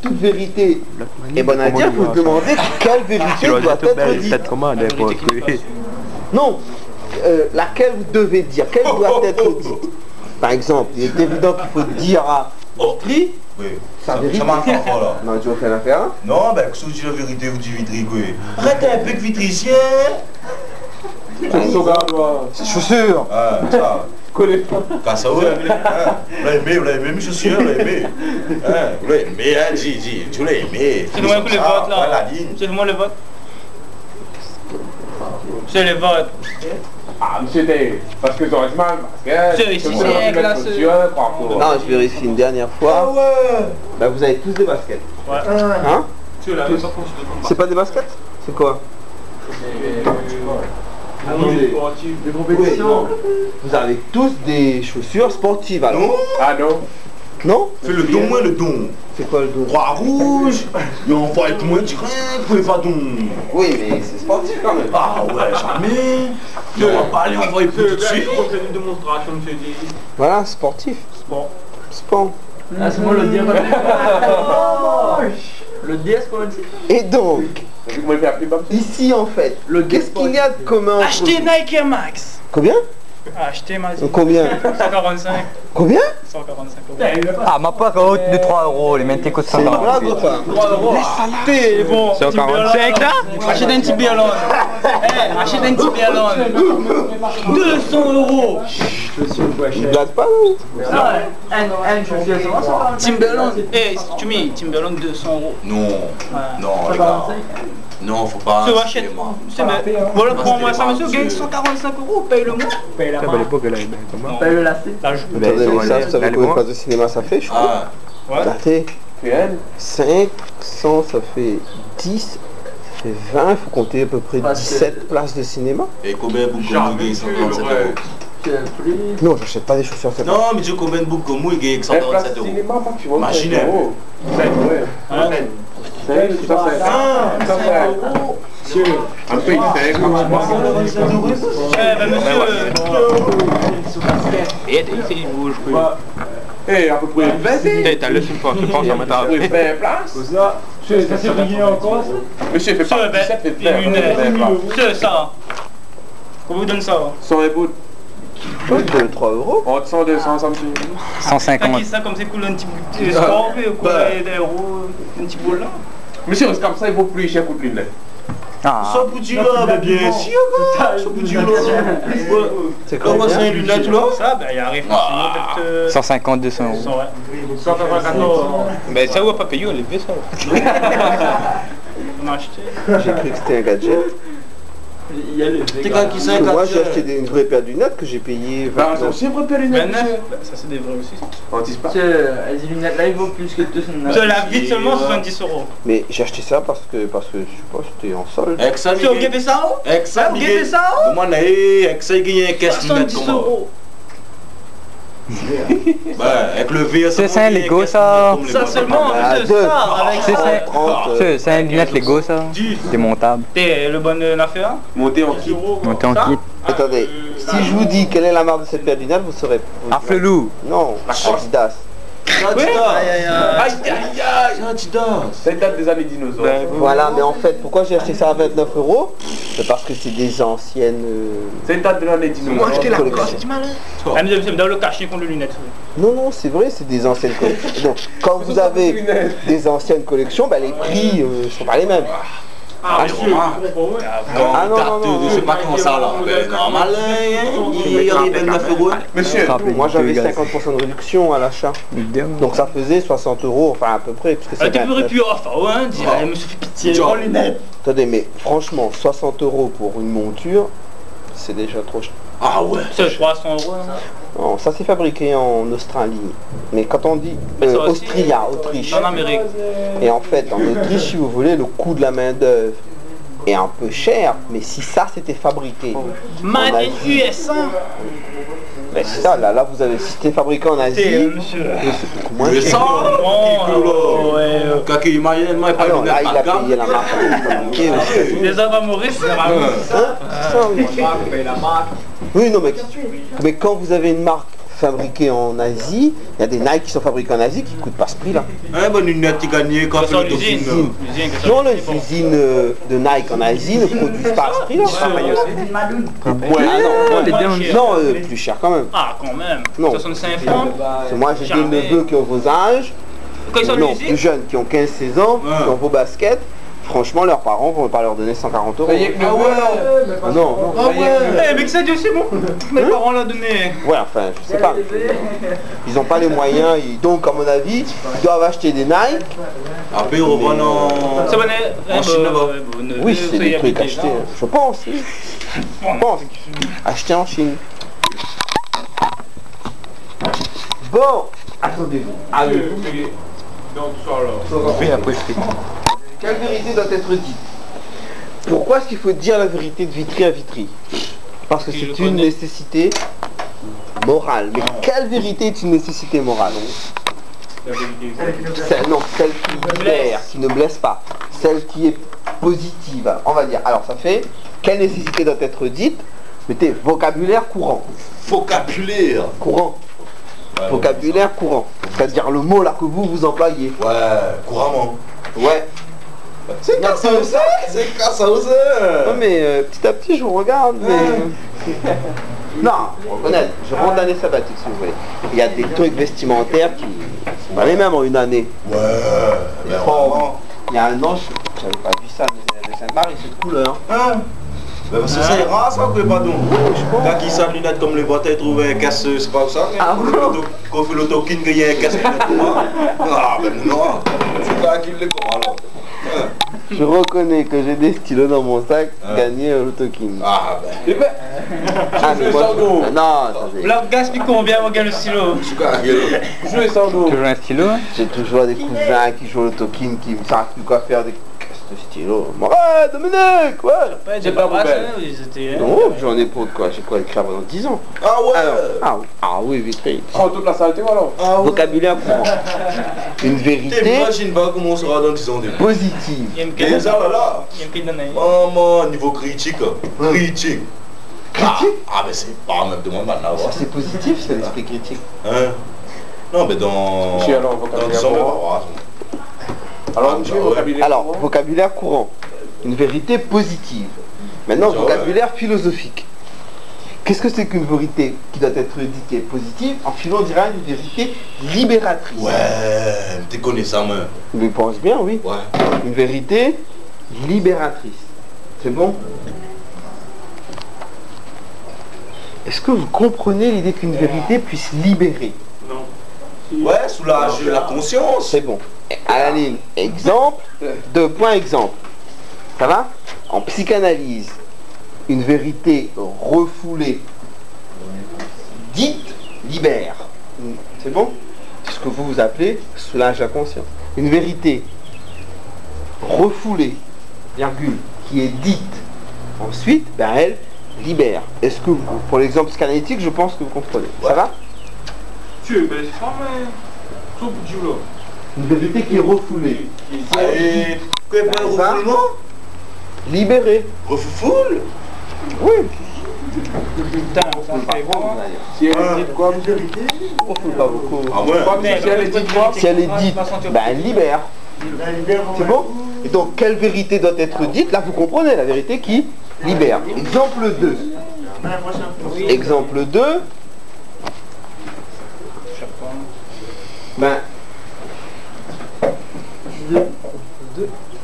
toute vérité est bonne à dire, vous demandez quelle vérité doit être dite. Non, laquelle vous devez dire, quelle doit être dite. Par exemple, il est évident qu'il faut dire à Vitry, Oui. sa vérité. Ça marche pas là. Non, tu vas faire l'affaire. Non, ben, si vous dites la vérité, vous dites Vitry, quoi. Arrêtez un peu de vitricien. C'est chaussures. Ah, ça. Casse à ouais. Vous l'avez aimé, mes chaussures, vous l'avez aimé. Vous l'avez aimé, hein, dis, tu l'as aimé. C'est moi le vote là. La ligne. C'est moi le vote. C'est le vote. Ah, monsieur, parce que j'aurais mal, parce que... C'est ici, c'est classe. Non, je vérifie une dernière fois. Ah ouais. Bah, vous avez tous des baskets. Ouais. Hein? Tu l'as C'est pas des baskets? C'est quoi? Des compétitions. Vous avez tous des chaussures sportives alors? Non. Ah non. Non? Fais le don, moi, le don. C'est quoi le dos? Croix rouge. Et on va être moins direct, vous pouvez pas don. Oui, mais c'est sportif quand même. Ah ouais, jamais. Et on va pas aller envoyer plus tout de suite. une démonstration, monsieur dit. Voilà, sportif. Sport. Sport. Ah, c'est moi le dire. Le DS qu'on a dit. Et donc, Vous m'avez appelé Bam. ici en fait, qu'est-ce qu'il y a de commun entre Acheter vous? Nike Air Max. Combien? Acheter ma Combien? 145. Combien? 145 €. Ah, ma part coûte de 3 €, les mentés coûtent C'est 100 une blague ou pas? 3 €. T'es bon. 145 là? Achète un petit ballon. Achète un petit ballon. 200 €. Une blague pas non? Timberland. Tu mets Timberland 200 €. Non, non, les gars. Non, faut pas. Tu achètes. Voilà, prends-moi ça, monsieur, gagne 145 €, paye-le moi. Paye la À l'époque, elle avait comment? Paye le lacet. Là, je Attendez, mais ça, vous savez combien de places de cinéma ça fait, je crois? Ah, Attendez, 500, ça fait 10, ça fait 20, il faut compter à peu près 17 places de cinéma. et combien de boucs comme vous gagnez 147 €? Non, j'achète pas des chaussures à 7 Non, mais tu combien de boucs comme vous gagnez 147 €? Imaginez. Un peu, il fait Eh ben monsieur. Eh, à peu près 20. T'as le support, je pense, en mettant À peu près 20 places. Ça c'est payé encore. Monsieur, fait pas 17, fait 20 C'est ça. Comment vous donne ça? 100 ébouts. 3 euros. Entre 100 200 centimes. 150. Ça comme c'est cool un petit bout de sport, des euros, un petit bout là. Monsieur, c'est comme ça, il vaut plus cher pour lunettes. Ah, Ça bouti là, mais bien sûr, ça bouti là. C'est Comment ça, une lunette là? Ça, ben il arrive facilement peut-être 150, 200 €. 194. Mais ça, on va pas payer, on les fait ça. On a acheté. J'ai cru que c'était un gadget. T'es quand qui ça, Moi j'ai acheté une vraie paire de lunettes que j'ai payé 20 Bah, c'est vrai, pas lunettes, 29. monsieur. Ça c'est des vrais aussi. On dit pas. Les lunettes là, ils vaut plus que 200 €. Je la vite seulement 70 €. Mais j'ai acheté ça parce que je sais pas, c'était en solde. Avec ça, Tu as regardé ça? avec ça, Vous regardez ça? Comment on a avec ça, il gagne un caisse lunette 70 comment? €. Bah, avec le V, C'est un Lego, ça. Ça seulement, Ah, c'est deux. ça, avec C'est ça. ça. 30, C'est un lunette Lego, ça. Démontable. T'es le bon affaire? Monter en kit. Monté en kit. Attendez, si je vous dis quelle est la marque de cette paire de lunettes, vous saurez. Arflelou. Non, Adidas. Adidas. Aïe, aïe, aïe, Adidas. Ça date des années dinosaures. Voilà, mais en fait, pourquoi j'ai acheté ça à 29 €? C'est parce que c'est des anciennes. Ça date des années dinosaures. collections. Ah, mais c'est dans le cachet qu'on le lunette. Non, non, c'est vrai, c'est des anciennes collections. Donc, quand vous avez des anciennes collections, bah, les prix sont pas les mêmes. Ah, Ah, non, non, non, Je sais pas comment ça là. Normal, il y avait 29 €. Monsieur, Moi j'avais 50% de réduction à l'achat. Donc ça faisait 60 €, enfin à peu près. Parce que tu c'est peux 29. plus enfin, ouais, dire, monsieur fait pitié, prends les lunettes. Attendez, mais franchement, 60 € pour une monture, c'est déjà trop cher. Ah ouais. C'est 300 €. Non, ça c'est fabriqué en Australie. Mais quand on dit Mais ça aussi, Autriche. En Amérique. Et en fait, en Autriche, si vous voulez, le coût de la main d'œuvre est un peu cher. Mais si ça c'était fabriqué, Man in USA. ben c'est ça, là vous avez, si c'était fabriqué en Asie, Monsieur. c'est beaucoup moins Le cher. sang. Ouais. Quand il m'a pas Alors là, il a lunettes payé la marque fabriquée aussi. Les hommes à Maurice, c'est rare. Hein, c'est ça, oui. Oui, non, mais quand vous avez une marque fabriqués en Asie. Il y a des Nike qui sont fabriqués en Asie qui ne coûtent pas ce prix-là. Eh ben, une net qui gagne quand C'est l'usine. Non, les usines de Nike en Asie ne produisent pas à ce prix-là. Non, plus cher quand même. Ah, quand même. Non. 65 francs. Moi, j'ai des Jamais. neveux qui ont vos âges. Quand ils sont à Non, l'usine. plus jeunes, qui ont 15-16 ans, qui ont vos baskets. Franchement, leurs parents vont pas leur donner 140 euros. Ça y est, Ah ouais. Non. Ah ouais. Eh, mais que ça dit aussi, bon. Mes parents l'ont donné. Ouais, enfin, je sais pas. Ils n'ont pas les moyens, donc à mon avis, ils doivent acheter des Nike. Après, on revend en... Ça va En Chine, là-bas. Oui, c'est des trucs achetés, je pense. Oui. Je pense. Achetés en Chine. Bon, attendez-vous. Donc, ça alors. Oui, après, c'est Quelle vérité doit être dite? Pourquoi est-ce qu'il faut dire la vérité de Vitry à Vitry? Parce que Si je c'est une connais. nécessité morale. Mais quelle vérité est une nécessité morale? Non, celle qui libère, qui ne blesse pas. Celle qui est positive. On va dire. Alors ça fait, quelle nécessité doit être dite? Mettez vocabulaire courant. Vocabulaire. Courant. Vocabulaire courant. C'est-à-dire le mot là que vous employez. Ouais, couramment. Ouais. C'est qu'à ça aussi. C'est qu'à ça aussi. Non mais petit à petit je vous regarde, mais... Non, honnête, je rentre l'année sabbatique si vous voulez. Il y a des trucs vestimentaires qui sont pas les mêmes en une année. Ouais, mais Oh, vraiment. il y a un an, j'avais pas vu ça, mais les Saint-Barth, cette couleur. Hein? Mais parce que ça ira, ça, quoi, pardon. Quand ils savent lunettes comme les boîtes, ils trouvent un casse, c'est pas ça. Ah Quand on fait l'autokin, qu'il y a un casse lunettes pour moi. Ah, ben non. C'est pas qu'il les comment alors. Hein? Je reconnais que j'ai des stylos dans mon sac, gagné l'autokin. Ah, ben. Ah, mais moi, non, ça c'est... La gaspille combien, on gagne le stylo. Je suis quoi, gueule. Jouez sans dos. toujours un stylo. Hein. J'ai toujours des cousins qui jouent l'autokin, qui ne savent plus quoi faire des... Qu'est-ce que stylo? Ouais, Dominique, ouais. J'ai pas brassé, ils étaient... Non, j'en ai pour quoi? J'ai quoi écrire pendant 10 ans. Ah ouais. Alors, oui, Vitry. Prends toute la saleté alors. Ah ouais. Vocabulaire courant. Une vérité T'imagines pas comment on sera dans 10 ans des positive. Il y a une Et quête ça là. d'année. Maman, niveau critique. Critique. Ah, mais c'est pas même de moi maintenant. Ça, c'est positif, c'est l'esprit critique. Hein? Non, mais dans... Si, alors, dans vocabulaire 10 ans, on va courant. voir. Alors, Ah, monsieur, ouais. vocabulaire. Alors, courant. vocabulaire courant. Une vérité positive. Maintenant, Ça, vocabulaire philosophique. Qu'est-ce que c'est qu'une vérité qui doit être dite qui est positive? En philo, on dirait une vérité libératrice. Ouais, tu connais ça, moi. Je pense bien, oui. Ouais. Une vérité libératrice. C'est bon? Est-ce que vous comprenez l'idée qu'une vérité puisse libérer? Ouais, soulage la conscience. C'est bon. À la ligne, exemple, 2 points exemple. Ça va? En psychanalyse, une vérité refoulée, dite, libère. C'est bon? C'est ce que vous appelez soulage la conscience. Une vérité refoulée, virgule, qui est dite, ensuite, ben elle libère. Est-ce que, pour l'exemple psychanalytique, je pense que vous comprenez. Ça va? Tu mais c'est pas mal. Tout petit là. Une vérité qui est refoulée. Allez, quoi, Ça refoulement? Libérée. Refoule? Oui. Putain, ça fait bon. Si elle est dite quoi? Refoule pas beaucoup. Ah ouais? Si elle est dite quoi? Si elle est dite, ben elle libère. C'est bon? Et donc, quelle vérité doit être dite? Là, vous comprenez, la vérité qui libère. Exemple 2. Exemple 2. Ben,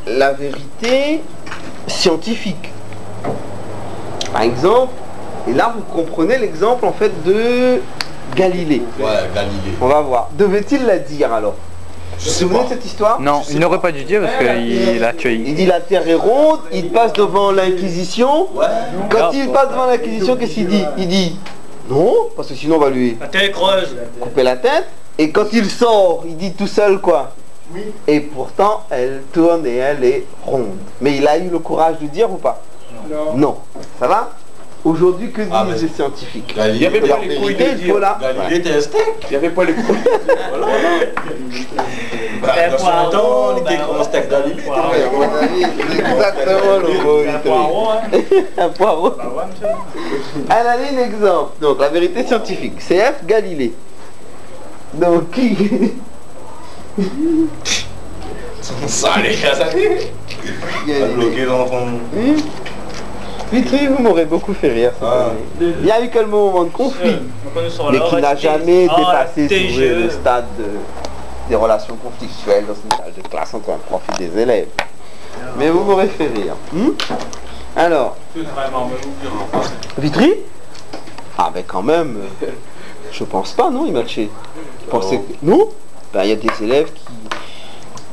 la vérité scientifique. Par exemple, et là, vous comprenez l'exemple, en fait, de Galilée. Ouais, Galilée. On va voir. Devait-il la dire, alors? Je Vous vous sais souvenez pas. de cette histoire? Non, il n'aurait pas dû dire parce qu'il a tué. Il dit la terre est ronde, il passe devant l'Inquisition. Ouais. Quand il passe devant l'Inquisition, qu'est-ce qu'il dit? Il dit non, parce que sinon on va lui La terre est creuse. couper la tête. Et quand il sort, il dit tout seul quoi? Oui. Et pourtant, elle tourne et elle est ronde. Mais il a eu le courage de dire ou pas? Non. Ça va? Aujourd'hui, que Ah, disent mais- les scientifiques? Il y avait Galilée, pas les couilles de Il faut dire. là. Galilée était un steak. Il y avait pas les couilles. Bah, dans son temps, il était grand steak Galilée. Ouais, à mon avis, c'est exactement le mot. Un poireau, hein. Un poireau. Bah ouais, monsieur. Allez, un exemple. Donc, la vérité scientifique. CF Galilée. Donc, qui? Ça allait, ça allait. Bloqué dans ton... Vitry, vous m'aurez beaucoup fait rire. cette Ah. année. Il y a eu quel moment de conflit, Donc on est sur mais l'heure, qui n'a et- jamais Ah, dépassé si vous voulez, TGE. le stade des relations conflictuelles dans une salle de classe entre un prof et des élèves. Mais vous m'aurez fait rire. Alors, Vitry? Ah ben quand même, je pense pas, non, il matchait. Vous pensez que... Non? Ben il y a des élèves qui...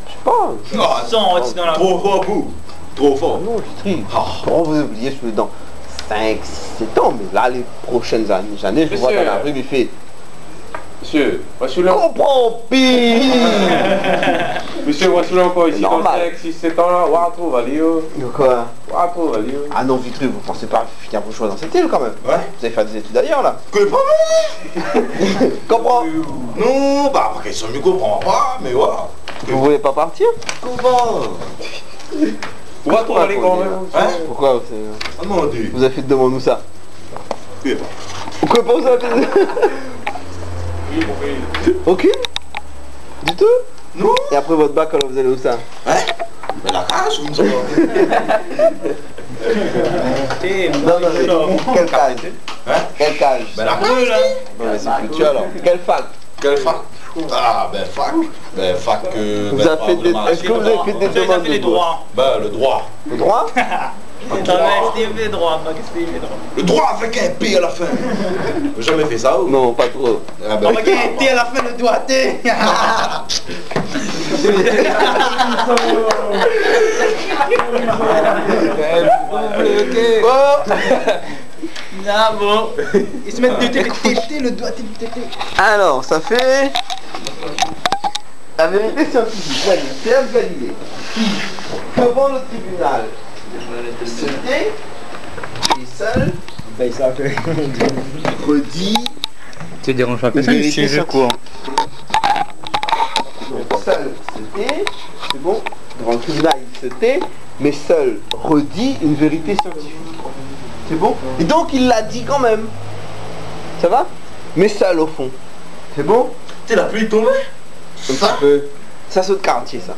Je sais pas. Ah, Sans rôti dans la... trop fort, vous. Trop fort. Non, Vitry. Oh, vous oubliez, je suis dans 5, 7 ans, mais là, les prochaines années, je le vois dans la rue, il fait... Monsieur, moi je suis là. Comprends pire. Monsieur, moi je suis là encore ici dans Normal. 5, 6, 7 ans là. Ouah, trop valio. De quoi? Ouah, trop valio. Ah non, Vitry, vous pensez pas finir vos choix dans cette île quand même? Ouais. Vous allez faire des études ailleurs là. Que pas Comprends? Non, bah, pas question mieux comprendre pas, mais ouais. Vous voulez pas partir? Comment? Ouah, trop valio quand même. Hein? Pourquoi vous, Ah non, dis. vous avez fait de demande où ça? Oui. Pourquoi pas vous avez fait Aucune? Du tout? Non. Et après votre bac, alors vous allez où ça? Hein? Mais la cage, vous me savez. Non, non, mais quelle cage? Hein? Quelle cage? Ben la cage. Non mais c'est plus tu alors. Quelle fac? Quelle fac? Ah, ben fac. Ben fac. Vous avez fait des... Est-ce que vous avez fait des Vous avez demandes fait les de droits. Ben le droit. Le droit? Non mais c'était les droits, pas que c'était les droits. Le droit avec un P à la fin. J'ai jamais fait ça ou? Non, pas trop. Ah ben, On va gagner T à la fin, le doigt T. Ah bon. Ils se mettent de T, le doigt T. Alors, ça fait... La vérité scientifique, Serge Galilée, qui, devant le tribunal, se tait, et seul, redit Tu déranges pas une personne, vérité c'est juste court. Donc, seul se tait, c'est bon, devant le tribunal, il se tait, mais seul redit une vérité scientifique. C'est bon? Et donc, il l'a dit quand même. Ça va? Mais seul, au fond. C'est bon? tu sais, la pluie tombée. Un petit peu. Ça saute quartier, ça.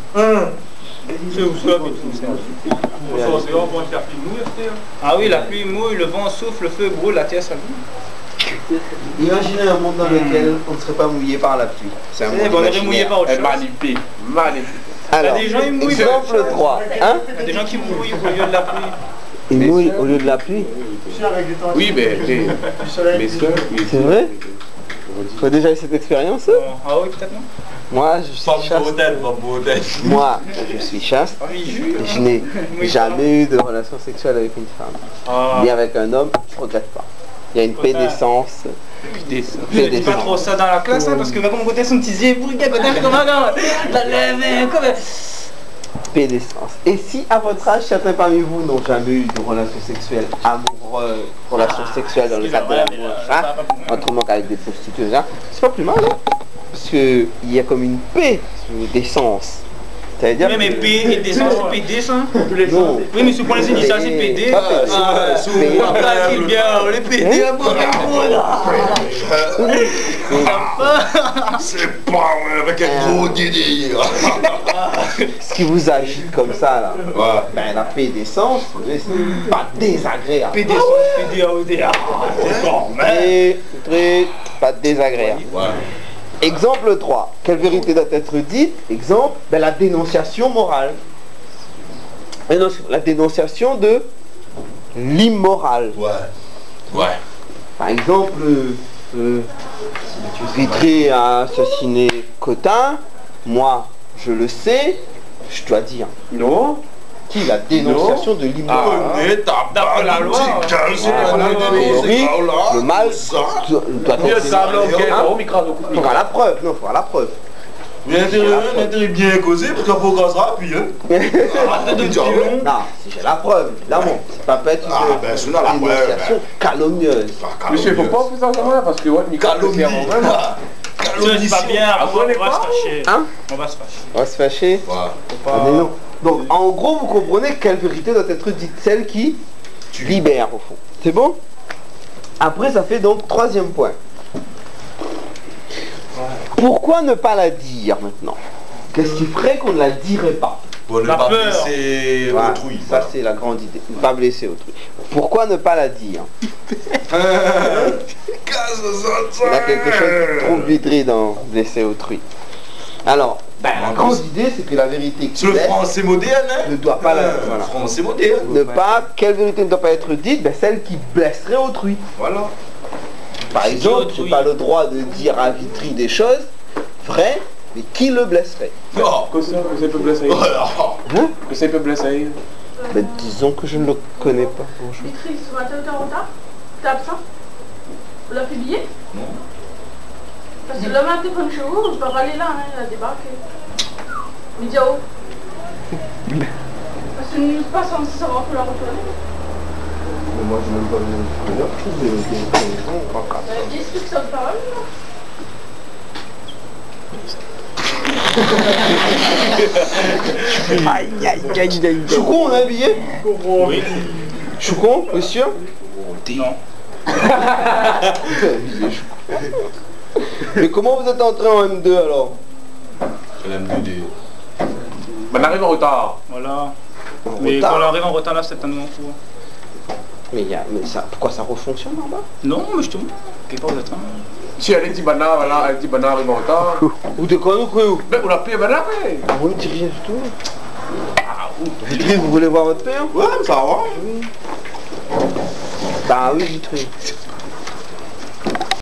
Ah oui, la pluie mouille, le vent souffle, le feu brûle, la terre s'allume. Imaginez un monde dans lequel on ne serait pas mouillé par la pluie. C'est un monde On aurait mouillé imaginaire. par autre chose. Magnifique, magnifique. Alors, Il y a des gens, ils mouillent. exemple 3. Hein? Il y a des gens qui mouillent au lieu de la pluie. Ils mouillent au lieu de la pluie. Oui, mais mes soeurs, oui. C'est vrai? Tu as déjà eu cette expérience? Ah oui, peut-être non. Moi, je suis chaste. Pas beau tête. Moi, je suis chaste. Je n'ai jamais eu de relation sexuelle avec une femme. Ni avec un homme, je regrette pas. Il y a une paix d'essence. Je dis pas trop ça dans la classe, hein, parce que va comme côté son petit yeux, brûlé, comme un gars. Paix d'essence. Et si, à votre âge, certains parmi vous n'ont jamais eu de relation sexuelle amoureuse, relation sexuelle dans le cadre de l'amour, hein, autrement qu'avec des prostituées, hein, c'est pas plus mal, hein, parce qu'il y a comme une paix d'essence. Ça veut dire Mais que- P et descend, c'est PD ça? Non. Oui, mais pour les initiales, c'est PD. Pas PD. Ah, là, il bien, les PD à boire C'est pas vrai, avec un gros didi. Ce qui vous agite comme ça, là, Ouais. ben, la paix d'essence, c'est pas désagréable. PD, PD, AOD, c'est bon, mais... Pas désagréable. Ouais. Exemple 3. Quelle vérité doit être dite? Exemple, ben, la dénonciation morale. La dénonciation de l'immoral. Ouais. Ouais. Par exemple, Vitry a assassiné Cotin. Moi, je le sais. Je dois dire. Non. Qui? La dénonciation de l'immoral. D'après la loi, Le mal doit Mieux être ça, là, ok, Hein? au micro, au Faut voir la preuve, non, faut voir la preuve. Mais l'intérêt bien causé, parce qu'après on cassera, puis hein. Non, si j'ai la preuve, évidemment. Ça peut être une dénonciation calomnieuse. Monsieur, il faut pas faire ça comme ça parce que ouais, Nicolas, Calomnie. C'est pas bien, après, on va se fâcher. Hein? On va se fâcher. On va se fâcher. Mais non. Donc en gros, vous comprenez quelle vérité doit être dite, celle qui libère au fond. C'est bon? Après, ça fait donc troisième point. Pourquoi ne pas la dire maintenant? Qu'est-ce qui ferait qu'on ne la dirait pas? Pour ne pas blesser Voilà, autrui. ça c'est la grande idée. Ne pas blesser autrui. Pourquoi ne pas la dire? Il y a quelque chose de trop voudrait dans blesser autrui. Alors, la grande idée c'est que la vérité qui C'est le français moderne, hein? ne doit pas la... Voilà. Français moderne. Ne pas, quelle vérité ne doit pas être dite? Celle qui blesserait autrui. Voilà. Par exemple, tu n'as pas le droit de dire à Vitry des choses vraies, mais qui le blesserait? Que ça peut blesser. Hein? Que ça peut blesser. Ben, disons que je ne le connais pas. Bonjour. Vitry, ce matin, t'es en retard? T'es absent? Vous l'avez publié? Non. Parce que le matin, quand je suis où, je peux pas aller là, hein, il a débarqué. Vidéo. Parce que nous ne sommes pas censés savoir que la retourner. Mais moi, je n'ai même pas besoin de connaître. Je trouve que Destruction de parole, là. Aïe, aïe, aïe, aïe. Choucon, on a habillé? Oui. Choucon, monsieur? Non. Mais comment vous êtes entré en M2 alors? C'est la M2D. On arrive en retard. Voilà. En Mais retard. quand on arrive en retard là, c'est un nouveau cours. Mais ça, pourquoi ça refonctionne en bas? Non, mais je te montre. Quelque part, vous êtes un. Si elle dit banane, voilà, elle dit banane arrive en retard. Ou de quoi nous croyons? Mais on l'a payé banane, mais. Vous ne dites rien du tout. Vitry, vous voulez voir votre père? Ouais, ça va. Bah oui, Vitry.